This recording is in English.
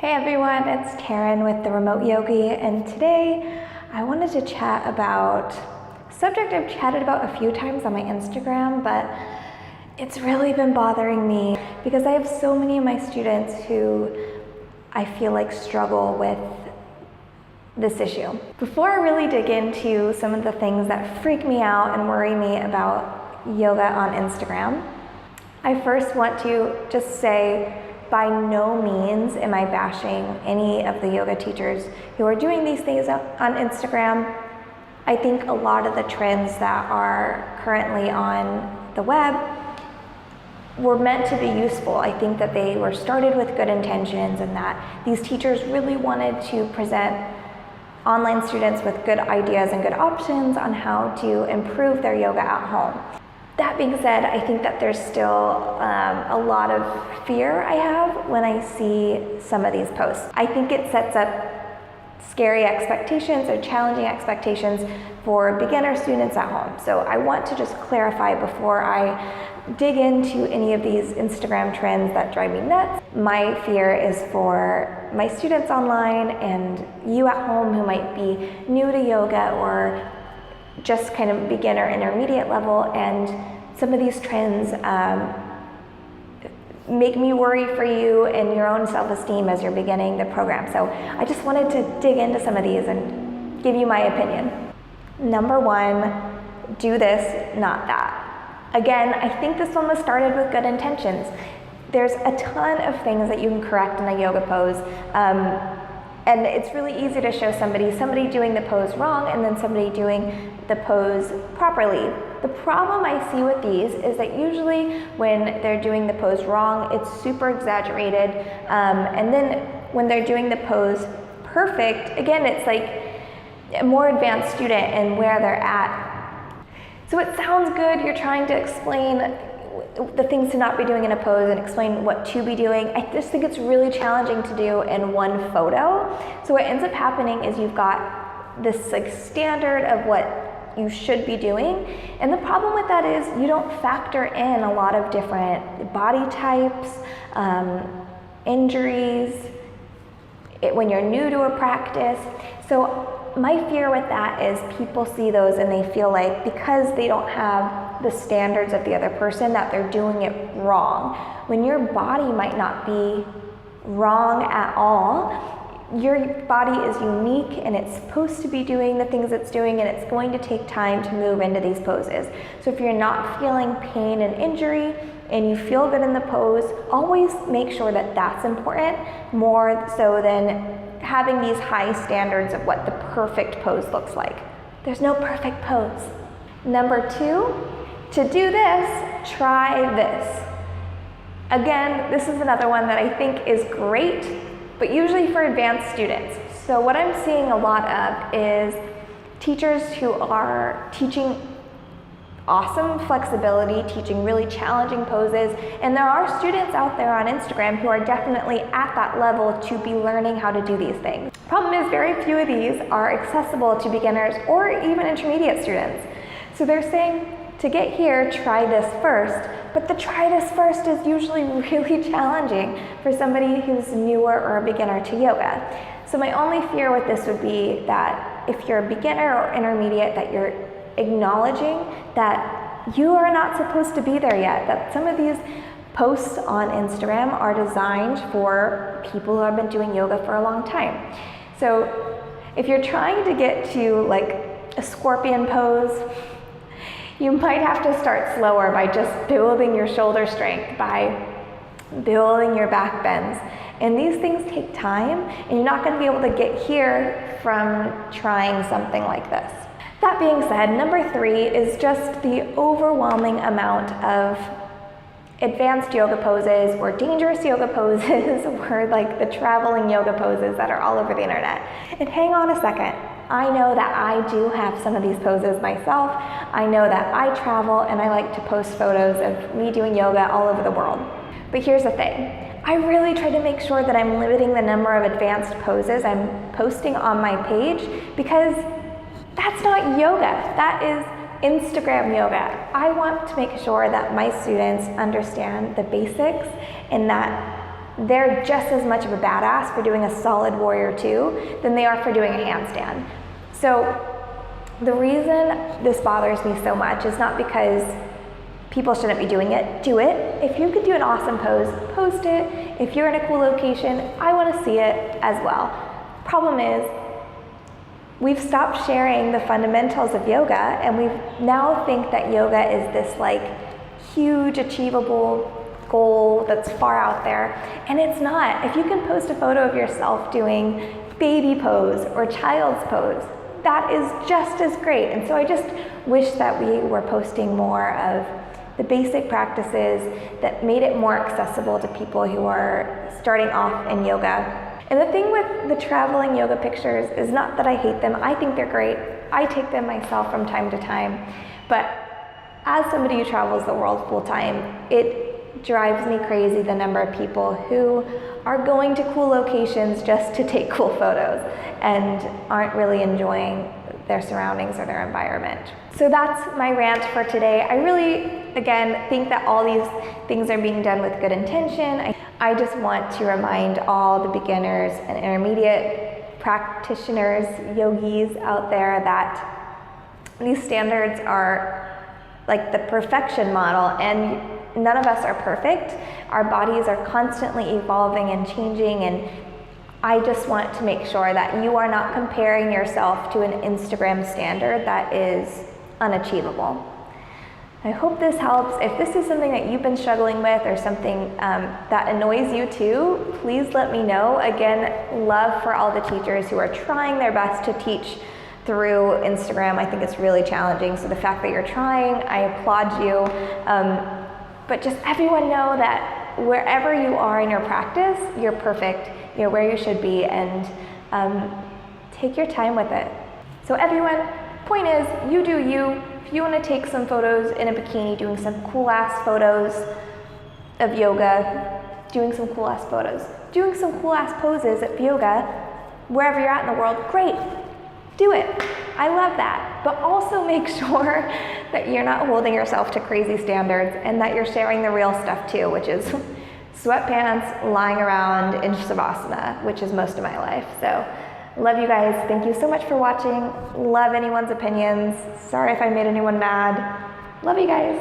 Hey everyone, it's Taryn with the Remote Yogi, and today I wanted to chat about a subject I've chatted about a few times on my Instagram, but it's really been bothering me because I have so many of my students who I feel like struggle with this issue. Before I really dig into some of the things that freak me out and worry me about yoga on Instagram, I first want to just say, by no means am I bashing any of the yoga teachers who are doing these things on Instagram. I think a lot of the trends that are currently on the web were meant to be useful. I think that they were started with good intentions and that these teachers really wanted to present online students with good ideas and good options on how to improve their yoga at home. That being said, I think that there's still a lot of fear I have when I see some of these posts. I think it sets up scary expectations or challenging expectations for beginner students at home. So I want to just clarify before I dig into any of these Instagram trends that drive me nuts. My fear is for my students online and you at home who might be new to yoga or just kind of beginner intermediate level, and some of these trends make me worry for you and your own self-esteem as you're beginning the program. So I just wanted to dig into some of these and give you my opinion. Number one, do this, not that. Again, I think this one was started with good intentions. There's a ton of things that you can correct in a yoga pose. And it's really easy to show somebody doing the pose wrong and then somebody doing the pose properly. The problem I see with these is that usually when they're doing the pose wrong, it's super exaggerated. And then when they're doing the pose perfect, again, it's like a more advanced student and where they're at. So it sounds good, you're trying to explain the things to not be doing in a pose and explain what to be doing. I just think it's really challenging to do in one photo. So what ends up happening is you've got this like standard of what you should be doing. And the problem with that is you don't factor in a lot of different body types, injuries, when you're new to a practice. So my fear with that is people see those and they feel like because they don't have the standards of the other person that they're doing it wrong. When your body might not be wrong at all, your body is unique and it's supposed to be doing the things it's doing, and it's going to take time to move into these poses. So if you're not feeling pain and injury and you feel good in the pose, always make sure that that's important, more so than having these high standards of what the perfect pose looks like. There's no perfect pose. Number two, to do this, try this. Again, this is another one that I think is great, but usually for advanced students. So what I'm seeing a lot of is teachers who are teaching awesome flexibility, teaching really challenging poses, and there are students out there on Instagram who are definitely at that level to be learning how to do these things. Problem is, very few of these are accessible to beginners or even intermediate students. So they're saying, to get here, try this first, but the try this first is usually really challenging for somebody who's newer or a beginner to yoga. So my only fear with this would be that if you're a beginner or intermediate, that you're acknowledging that you are not supposed to be there yet, that some of these posts on Instagram are designed for people who have been doing yoga for a long time. So if you're trying to get to like a scorpion pose, you might have to start slower by just building your shoulder strength, by building your back bends. And these things take time, and you're not going to be able to get here from trying something like this. That being said, number three is just the overwhelming amount of advanced yoga poses or dangerous yoga poses or like the traveling yoga poses that are all over the internet. And hang on a second. I know that I do have some of these poses myself. I know that I travel and I like to post photos of me doing yoga all over the world. But here's the thing. I really try to make sure that I'm limiting the number of advanced poses I'm posting on my page, because that's not yoga. That is Instagram yoga. I want to make sure that my students understand the basics and that they're just as much of a badass for doing a solid warrior two than they are for doing a handstand. So the reason this bothers me so much is not because people shouldn't be doing it. Do it. If you could do an awesome pose, post it. If you're in a cool location, I want to see it as well. Problem is, we've stopped sharing the fundamentals of yoga, and we now think that yoga is this like huge achievable goal that's far out there, and it's not. If you can post a photo of yourself doing baby pose or child's pose, that is just as great. And so I just wish that we were posting more of the basic practices that made it more accessible to people who are starting off in yoga. And the thing with the traveling yoga pictures is not that I hate them. I think they're great. I take them myself from time to time. But as somebody who travels the world full time, it drives me crazy the number of people who are going to cool locations just to take cool photos and aren't really enjoying their surroundings or their environment. So that's my rant for today. I really, again, think that all these things are being done with good intention. I just want to remind all the beginners and intermediate practitioners, yogis out there, that these standards are like the perfection model, and none of us are perfect. Our bodies are constantly evolving and changing, and I just want to make sure that you are not comparing yourself to an Instagram standard that is unachievable. I hope this helps. If this is something that you've been struggling with or something that annoys you too, please let me know. Again, love for all the teachers who are trying their best to teach through Instagram. I think it's really challenging. So the fact that you're trying, I applaud you. But just everyone know that wherever you are in your practice, you're perfect. You're where you should be, and take your time with it. So everyone, point is, you do you. If you want to take some photos in a bikini, doing some cool ass photos of yoga, doing some cool ass photos, doing some cool ass poses of yoga, wherever you're at in the world, great. Do it. I love that. But also make sure that you're not holding yourself to crazy standards, and that you're sharing the real stuff too, which is sweatpants, lying around in Shavasana, which is most of my life. So love you guys. Thank you so much for watching. Love anyone's opinions. Sorry if I made anyone mad. Love you guys.